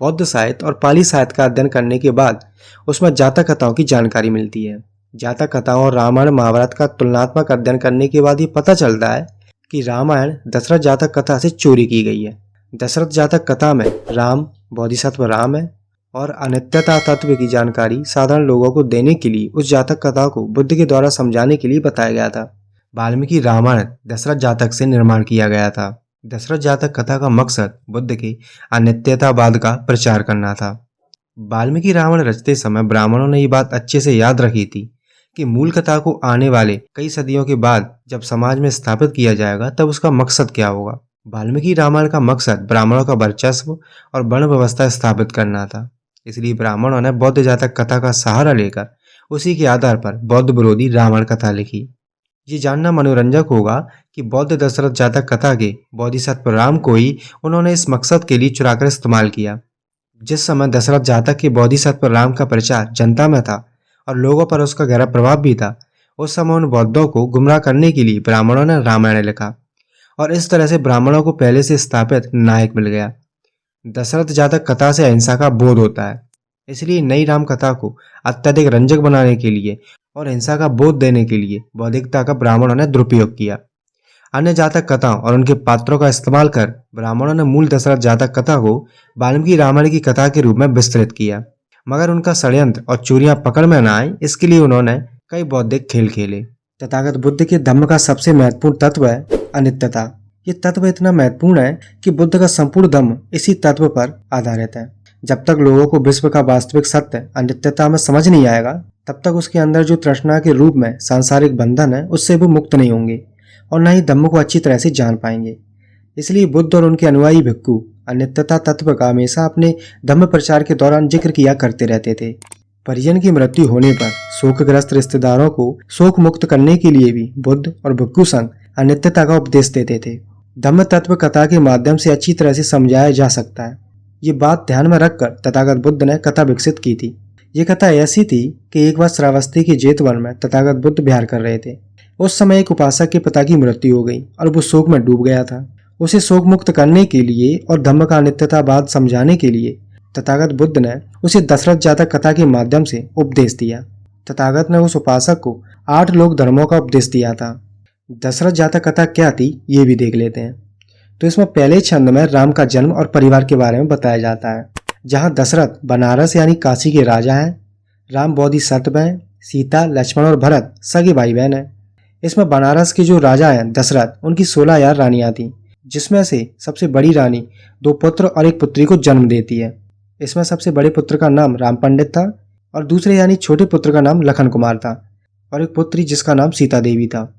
बौद्ध साहित्य और पाली साहित्य का अध्ययन करने के बाद उसमें जातक कथाओं की जानकारी मिलती है। जातक कथाओं और रामायण महाभारत का तुलनात्मक अध्ययन करने के बाद ये पता चलता है कि रामायण दशरथ जातक कथा से चोरी की गई है। दशरथ जातक कथा में राम बोधिसत्व राम है और अनित्यता तत्व की जानकारी साधारण लोगों को देने के लिए उस जातक कथा को बुद्ध के द्वारा समझाने के लिए बताया गया था। वाल्मीकि रामायण दशरथ जातक से निर्माण किया गया था। दशरथ जातक कथा का मकसद बुद्ध के अनित्यतावाद का प्रचार करना था। वाल्मीकि रामायण रचते समय ब्राह्मणों ने ये बात अच्छे से याद रखी थी कि मूल कथा को आने वाले कई सदियों के बाद जब समाज में स्थापित किया जाएगा तब उसका मकसद क्या होगा। वाल्मीकि रामायण का मकसद ब्राह्मणों का वर्चस्व और वर्ण व्यवस्था स्थापित करना था। इसलिए ब्राह्मणों ने बौद्ध जातक कथा का सहारा लेकर उसी के आधार पर बौद्ध विरोधी रामायण कथा लिखी। ये जानना मनोरंजक होगा कि बौद्ध दशरथ जातक कथा के बोधिसत्व राम को ही उन्होंने इस मकसद के लिए चुराकर इस्तेमाल किया। जिस समय दशरथ जातक के बोधिसत्व राम का प्रचार जनता में था और लोगों पर उसका गहरा प्रभाव भी था, उस समय उन बौद्धों को गुमराह करने के लिए ब्राह्मणों ने रामायण लिखा और इस तरह से ब्राह्मणों को पहले से स्थापित नायक मिल गया। दशरथ जातक कथा से अहिंसा का बोध होता है, इसलिए नई राम कथा को अत्यधिक रंजक बनाने के लिए और हिंसा का बोध देने के लिए बौद्धिकता का ब्राह्मणों ने दुरुपयोग किया। अन्य जातक कथाओं और उनके पात्रों का इस्तेमाल कर ब्राह्मणों ने मूल दशरथ जातक कथा को वाल्मीकि रामायण की कथा के रूप में विस्तृत किया, मगर उनका षड्यंत्र और चोरियां पकड़ में न आए, इसके लिए उन्होंने कई बौद्धिक खेल खेले। तथागत बुद्ध के धम्म का सबसे महत्वपूर्ण तत्व है अनित्यता। ये तत्व इतना महत्वपूर्ण है कि बुद्ध का संपूर्ण धम्म इसी तत्व पर आधारित है। जब तक लोगों को विश्व का वास्तविक सत्य अनित्यता में समझ नहीं आएगा, तब तक उसके अंदर जो तृष्णा के रूप में सांसारिक बंधन है उससे वो मुक्त नहीं होंगे और न ही धम्म को अच्छी तरह से जान पाएंगे। इसलिए बुद्ध और उनके अनुयायी भिक्खु अनित्यता तत्व का हमेशा अपने धम्म प्रचार के दौरान जिक्र किया करते रहते थे। परिजन की मृत्यु होने पर शोकग्रस्त रिश्तेदारों को शोक मुक्त करने के लिए भी बुद्ध और भिक्खु संघ अनित्यता का उपदेश देते थे। धम्म तत्व कथा के माध्यम से अच्छी तरह से समझाया जा सकता है। ये बात ध्यान में रखकर तथागत बुद्ध ने कथा विकसित की थी। ये कथा ऐसी थी कि एक बार श्रावस्ती के जेतवन में तथागत बुद्ध विहार कर रहे थे। उस समय एक उपासक के पिता की मृत्यु हो गई और वो शोक में डूब गया था। उसे शोक मुक्त करने के लिए और धम्म का अनित्यतावाद समझाने के लिए तथागत बुद्ध ने उसे दशरथ जातक कथा के माध्यम से उपदेश दिया। तथागत ने उस उपासक को 8 लोक धर्मों का उपदेश दिया था। दशरथ जातक कथा क्या थी ये भी देख लेते हैं। तो इसमें पहले छंद में राम का जन्म और परिवार के बारे में बताया जाता है, जहां दशरथ बनारस यानी काशी के राजा हैं, राम बोधिसत्व हैं, सीता लक्ष्मण और भरत सगे भाई बहन हैं। इसमें बनारस के जो राजा हैं दशरथ, उनकी 16 रानियां थीं, जिसमें से सबसे बड़ी रानी 2 पुत्र और 1 पुत्री को जन्म देती है। इसमें सबसे बड़े पुत्र का नाम राम पंडित था और दूसरे यानी छोटे पुत्र का नाम लखन कुमार था और एक पुत्री जिसका नाम सीता देवी था।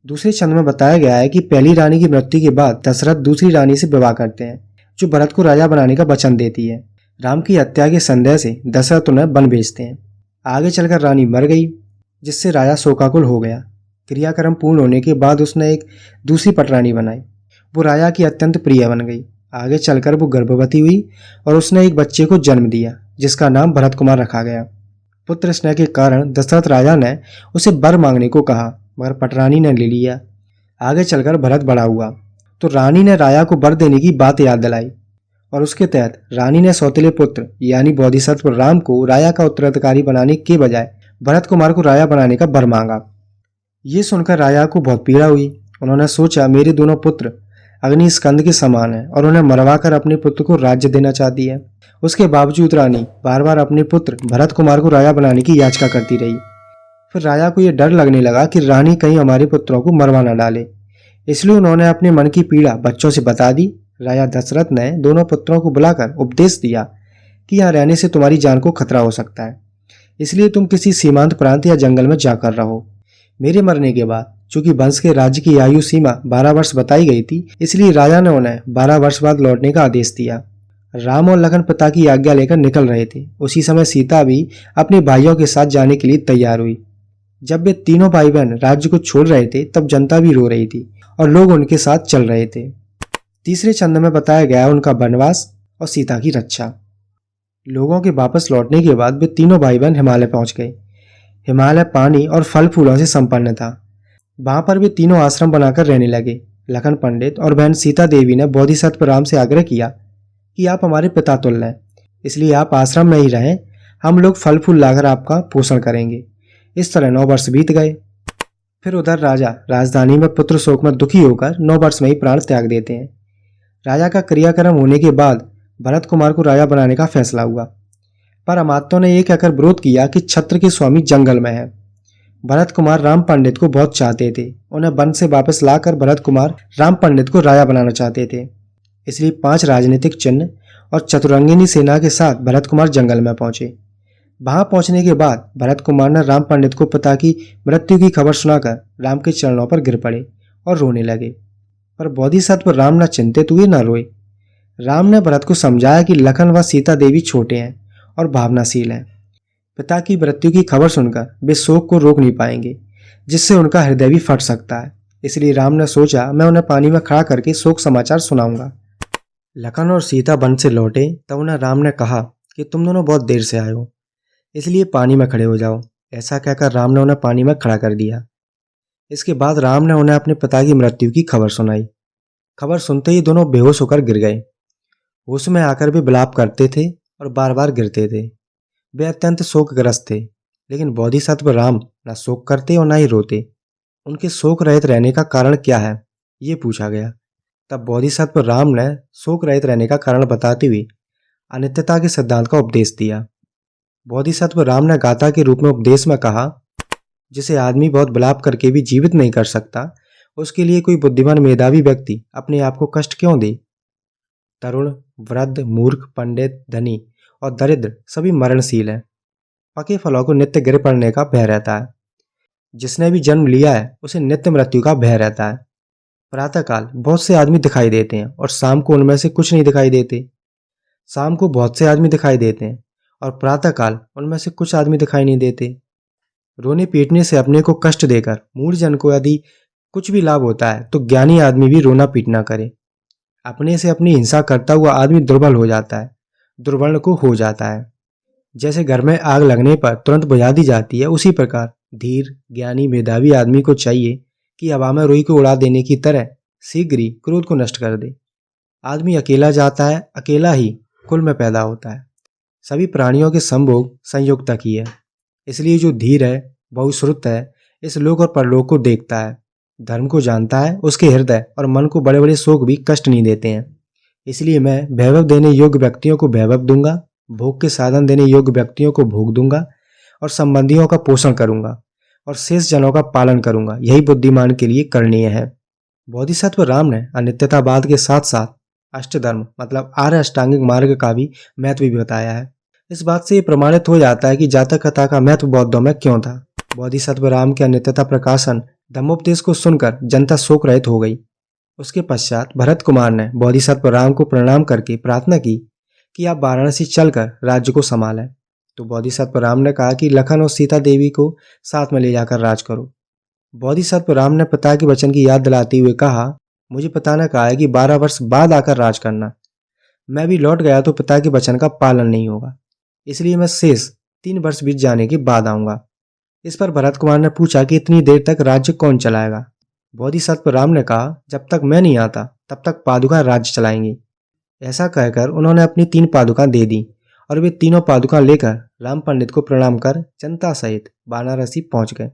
दूसरे छंद में बताया गया है कि पहली रानी की मृत्यु के बाद दशरथ दूसरी रानी से विवाह करते हैं, जो भरत को राजा बनाने का वचन देती है। राम की हत्या के संदेह से दशरथ उन्हें वन भेजते हैं। आगे चलकर रानी मर गई, जिससे राजा शोकाकुल हो गया। क्रियाक्रम पूर्ण होने के बाद उसने एक दूसरी पटरानी बनाई। वो राजा की अत्यंत प्रिय बन गई। आगे चलकर वो गर्भवती हुई और उसने एक बच्चे को जन्म दिया, जिसका नाम भरत कुमार रखा गया। पुत्र स्नेह के कारण दशरथ राजा ने उसे वर मांगने को कहा, मगर पटरानी ने ले लिया। आगे चलकर भरत बड़ा हुआ तो रानी ने राजा को वर देने की बात याद दिलाई और उसके तहत रानी ने सौतेले पुत्र यानी बोधिसत्व राम को राजा का उत्तराधिकारी बनाने के बजाय भरत कुमार को राजा बनाने का वर मांगा। ये सुनकर राजा को बहुत पीड़ा हुई। उन्होंने सोचा, मेरे दोनों पुत्र अग्नि स्कंद के समान है और उन्हें मरवा कर अपने पुत्र को राज्य देना चाहती है। उसके बावजूद रानी बार बार अपने पुत्र भरत कुमार को राजा बनाने की याचना करती रही। फिर राजा को यह डर लगने लगा कि रानी कहीं हमारे पुत्रों को मरवा न डाले, इसलिए उन्होंने अपने मन की पीड़ा बच्चों से बता दी। राजा दशरथ ने दोनों पुत्रों को बुलाकर उपदेश दिया कि यहाँ रहने से तुम्हारी जान को खतरा हो सकता है, इसलिए तुम किसी सीमांत प्रांत या जंगल में जाकर रहो। मेरे मरने के बाद चूंकि वंश के राज्य की आयु सीमा 12 वर्ष बताई गई थी, इसलिए राजा ने उन्हें 12 वर्ष बाद लौटने का आदेश दिया। राम और लखन पिता की आज्ञा लेकर निकल रहे थे। उसी समय सीता भी अपने भाइयों के साथ जाने के लिए तैयार हुई। जब वे तीनों भाई बहन राज्य को छोड़ रहे थे, तब जनता भी रो रही थी और लोग उनके साथ चल रहे थे। तीसरे छंद में बताया गया उनका वनवास और सीता की रक्षा। लोगों के वापस लौटने के बाद वे तीनों भाई बहन हिमालय पहुंच गए। हिमालय पानी और फल फूलों से संपन्न था। वहां पर वे तीनों आश्रम बनाकर रहने लगे। लखन पंडित और बहन सीता देवी ने बोधिसत्व राम से आग्रह किया कि आप हमारे पिता तुल्य हैं, इसलिए आप आश्रम में ही रहें, हम लोग फल फूल लाकर आपका पोषण करेंगे। इस तरह 9 वर्ष बीत गए। फिर उधर राजा राजधानी में पुत्र शोक में दुखी होकर 9 वर्ष में ही प्राण त्याग देते हैं। राजा का क्रियाक्रम होने के बाद भरत कुमार को राजा बनाने का फैसला हुआ, पर अमात्यों ने यह कहकर विरोध किया कि छत्र के स्वामी जंगल में है। भरत कुमार राम पंडित को बहुत चाहते थे। उन्हें वन से वापस लाकर भरत कुमार राम पंडित को राजा बनाना चाहते थे। इसलिए 5 राजनीतिक चिन्ह और चतुरंगिनी सेना के साथ भरत कुमार जंगल में पहुंचे। वहां पहुंचने के बाद भरत कुमार ने राम पंडित को पिता की मृत्यु की खबर सुनाकर राम के चरणों पर गिर पड़े और रोने लगे। पर बोधिसत्व राम न चिंतित हुए न रोए। राम ने भरत को समझाया कि लखन व सीता देवी छोटे हैं और भावनाशील हैं। पिता की मृत्यु की खबर सुनकर वे शोक को रोक नहीं पाएंगे, जिससे उनका हृदय भी फट सकता है। इसलिए राम ने सोचा, मैं उन्हें पानी में खड़ा करके शोक समाचार सुनाऊंगा। लखन और सीता वन से लौटे तब उन्हें राम ने कहा कि तुम दोनों बहुत देर से आए हो, इसलिए पानी में खड़े हो जाओ। ऐसा कहकर राम ने उन्हें पानी में खड़ा कर दिया। इसके बाद राम ने उन्हें अपने पिता की मृत्यु की खबर सुनाई। खबर सुनते ही दोनों बेहोश होकर गिर गए। होश में आकर वे विलाप करते थे और बार बार गिरते थे। वे अत्यंत शोकग्रस्त थे, लेकिन बोधिसत्व राम न शोक करते और न ही रोते। उनके शोक रहित रहने का कारण क्या है, ये पूछा गया। तब बोधिसत्व राम ने शोक रहित रहने का कारण बताते हुए अनित्यता के सिद्धांत का उपदेश दिया। बोधिसत्व राम ने गाथा के रूप में उपदेश में कहा, जिसे आदमी बहुत विलाप करके भी जीवित नहीं कर सकता, उसके लिए कोई बुद्धिमान मेधावी व्यक्ति अपने आप को कष्ट क्यों दे। तरुण, वृद्ध, मूर्ख, पंडित, धनी और दरिद्र सभी मरणशील हैं। पके फलों को नित्य गिर पड़ने का भय रहता है। जिसने भी जन्म लिया है उसे नित्य मृत्यु का भय रहता है। प्रातःकाल बहुत से आदमी दिखाई देते हैं और शाम को उनमें से कुछ नहीं दिखाई देते। शाम को बहुत से आदमी दिखाई देते हैं और प्रातःकाल उनमें से कुछ आदमी दिखाई नहीं देते। रोने पीटने से अपने को कष्ट देकर मूढ़जन को यदि कुछ भी लाभ होता है तो ज्ञानी आदमी भी रोना पीटना करे। अपने से अपनी हिंसा करता हुआ आदमी दुर्बल हो जाता है, दुर्वर्ण को हो जाता है। जैसे घर में आग लगने पर तुरंत बुझा दी जाती है, उसी प्रकार धीर, ज्ञानी, मेधावी आदमी को चाहिए कि हवा में रुई को उड़ा देने की तरह शीघ्र ही क्रोध को नष्ट कर दे। आदमी अकेला जाता है, अकेला ही कुल में पैदा होता है। सभी प्राणियों के संभोग संयुक्त ही है। इसलिए जो धीर है, बहुश्रुत है, इस लोक और परलोक को देखता है, धर्म को जानता है, उसके हृदय और मन को बड़े बड़े शोक भी कष्ट नहीं देते हैं। इसलिए मैं वैभव देने योग्य व्यक्तियों को वैभव दूंगा, भोग के साधन देने योग्य व्यक्तियों को भोग दूंगा और संबंधियों का पोषण करूंगा और शेष जनों का पालन करूंगा। यही बुद्धिमान के लिए करणीय है। बोधिसत्व राम ने अनित्यतावाद के साथ साथ अष्टधर्म मतलब आर्य अष्टांगिक मार्ग का भी महत्व भी बताया है। इस बात से ये प्रमाणित हो जाता है कि जातक कथा का महत्व बौद्धों में क्यों था। बोधिसत्व राम के अनित्यता प्रकाशन धम्मोपदेश को सुनकर जनता शोक रहित हो गई। उसके पश्चात भरत कुमार ने बोधिसत्व राम को प्रणाम करके प्रार्थना की कि आप वाराणसी चलकर राज्य को संभालें। तो बोधिसत्व राम ने कहा कि लखन और सीता देवी को साथ में ले जाकर राज करो। बोधिसत्व राम ने पिता के वचन की याद दिलाते हुए कहा, मुझे पिता ने कहा है कि 12 वर्ष बाद आकर राज करना। मैं भी लौट गया तो पिता के वचन का पालन नहीं होगा, इसलिए मैं शेष 3 वर्ष बीत जाने के बाद आऊंगा। इस पर भरत कुमार ने पूछा कि इतनी देर तक राज्य कौन चलाएगा। बोधिसत्व राम ने कहा, जब तक मैं नहीं आता तब तक पादुका राज्य चलाएंगी। ऐसा कहकर उन्होंने अपनी 3 पादुका दे दी और वे तीनों पादुका लेकर राम पंडित को प्रणाम कर जनता सहित वाराणसी पहुंच गए।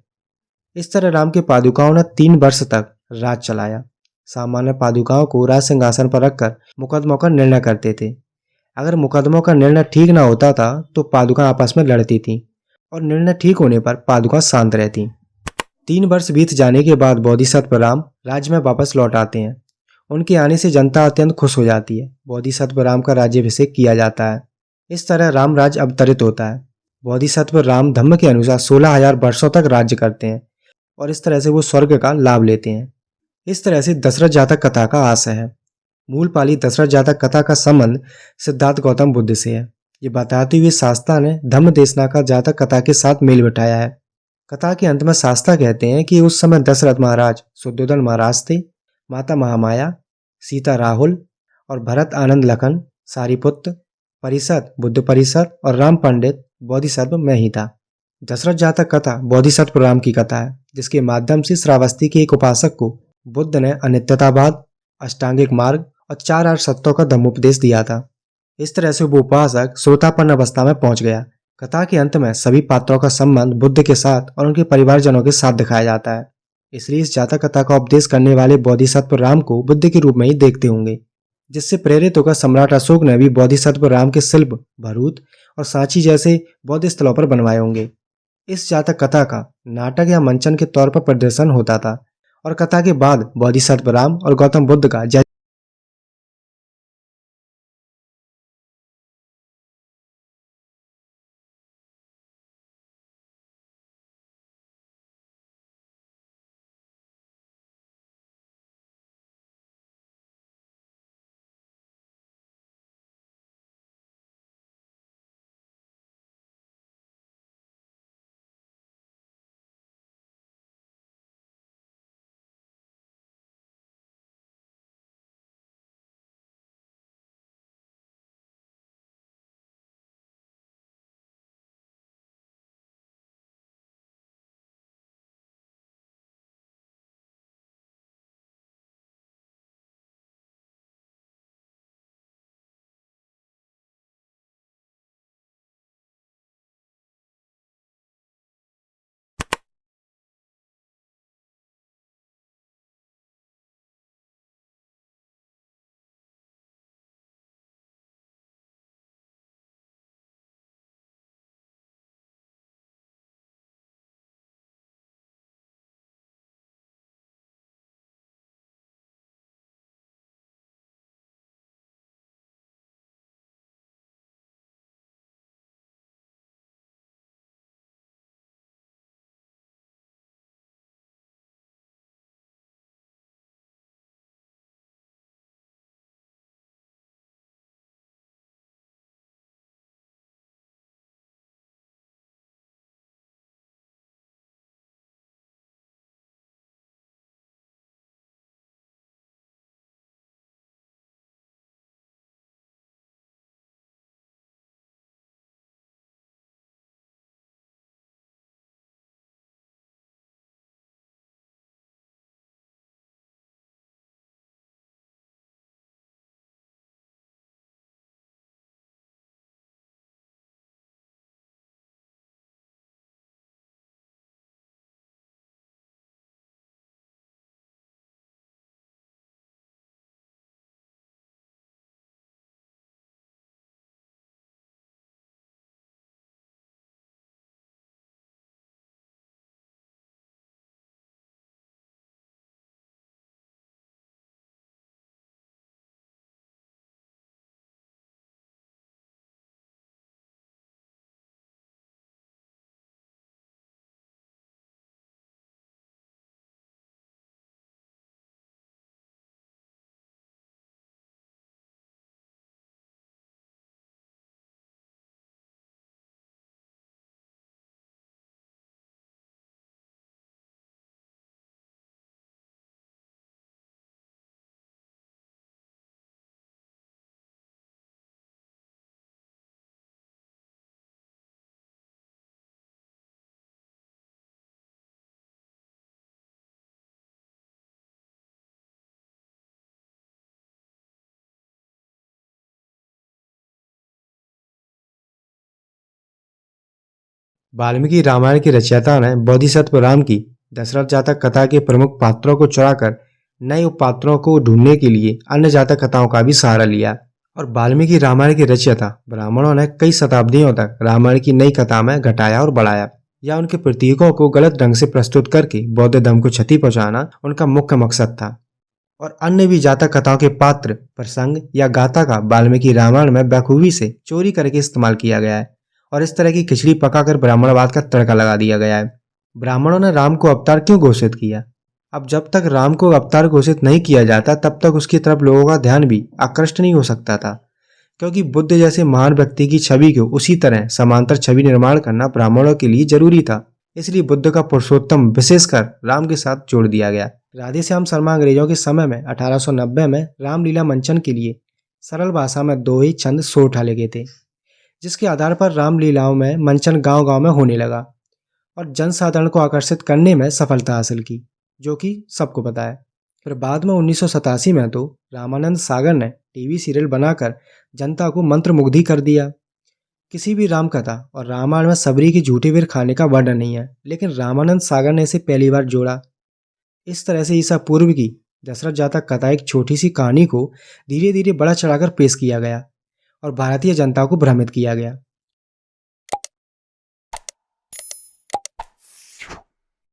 इस तरह राम के पादुकाओं ने 3 वर्ष तक राज चलाया। सामान्य पादुकाओं को राज सिंहासन पर रखकर मुकदमों का निर्णय करते थे। अगर मुकदमों का निर्णय ठीक न होता था तो पादुका आपस में लड़ती थी और निर्णय ठीक होने पर पादुका शांत रहती। 3 वर्ष बीत जाने के बाद बोधिसत्व राम राज्य में वापस लौट आते हैं। उनके आने से जनता अत्यंत खुश हो जाती है। बोधिसत्व राम का राज्याभिषेक किया जाता है। इस तरह राम राज्य अवतरित होता है। बोधिसत्व राम धम्म के अनुसार 16,000 वर्षों तक राज्य करते हैं और इस तरह से वो स्वर्ग का लाभ लेते हैं। इस तरह से दशरथ जातक कथा का आशय है। मूल पाली दशरथ जातक कथा का संबंध सिद्धार्थ गौतम बुद्ध से है। ये बताते हुए शास्ता ने धम्म देशना का जातक कथा के साथ मेल बिठाया है। कथा के अंत में शास्ता कहते हैं कि उस समय दशरथ महाराज शुद्धोधन महाराज थे, माता महामाया, सीता राहुल और भरत आनंद लखन सारिपुत्र परिषद बुद्ध परिषद और राम पंडित बोधिसत्व में ही था। दशरथ जातक कथा बोधिसत्व राम की कथा है, जिसके माध्यम से श्रावस्ती के एक उपासक को बुद्ध ने अनित्यतावाद, अष्टांगिक मार्ग और 4 आर्य सत्यों का धम्मोपदेश दिया था। इस तरह से वो उपासक श्रोतापन्न अवस्था में पहुंच गया। कथा के अंत में सभी पात्रों का संबंध बुद्ध के साथ और उनके परिवारजनों के साथ दिखाया जाता है। इसलिए इस जातक कथा का उपदेश करने वाले बोधिसत्व राम को बुद्ध के रूप में ही देखते होंगे, जिससे प्रेरित होकर सम्राट अशोक ने भी बोधिसत्व राम के शिल्प भरूच और सांची जैसे बौद्ध स्थलों पर बनवाए होंगे। इस जातक कथा का नाटक या मंचन के तौर पर प्रदर्शन होता था और कथा के बाद बोधिसत्व राम और गौतम बुद्ध का जय वाल्मीकि रामायण के रचयिता ने बोधिसत्व राम की दशरथ जातक कथा के प्रमुख पात्रों को चुराकर नए उपपात्रों को ढूंढने के लिए अन्य जातक कथाओं का भी सहारा लिया और वाल्मीकि रामायण के रचयिता ब्राह्मणों ने कई शताब्दियों तक रामायण की नई कथा में घटाया और बढ़ाया या उनके प्रतीकों को गलत ढंग से प्रस्तुत करके बौद्ध धर्म को क्षति पहुंचाना उनका मुख्य मकसद था। और अन्य भी जातक कथाओं के पात्र प्रसंग या गाथा का वाल्मीकि रामायण में बखूबी से चोरी करके इस्तेमाल किया गया है और इस तरह की खिचड़ी पकाकर ब्राह्मणवाद का तड़का लगा दिया गया है। ब्राह्मणों ने राम को अवतार क्यों घोषित किया? अब जब तक राम को अवतार घोषित नहीं किया जाता तब तक उसकी तरफ लोगों का ध्यान भी आकृष्ट नहीं हो सकता था, क्योंकि बुद्ध जैसे महान व्यक्ति की छवि को उसी तरह समांतर छवि निर्माण करना ब्राह्मणों के लिए जरूरी था। इसलिए बुद्ध का पुरुषोत्तम विशेषकर राम के साथ जोड़ दिया गया। राधेश्याम शर्मा अंग्रेजों के समय में 1890 में रामलीला मंचन के लिए सरल भाषा में 2 ही छंद शोर डाले गए थे, जिसके आधार पर रामलीलाओं में मंचन गांव-गांव में होने लगा और जनसाधारण को आकर्षित करने में सफलता हासिल की, जो कि सबको पता है। फिर बाद में 1987 में तो रामानंद सागर ने टीवी सीरियल बनाकर जनता को मंत्रमुग्ध कर दिया। किसी भी राम कथा और रामायण में सबरी की झूठी वीर खाने का वर्णन नहीं है, लेकिन रामानंद सागर ने इसे पहली बार जोड़ा। इस तरह से ईसा पूर्व की दशरथ जातक कथा एक छोटी सी कहानी को धीरे धीरे बड़ा चढ़ाकर पेश किया गया और भारतीय जनता को भ्रमित किया गया।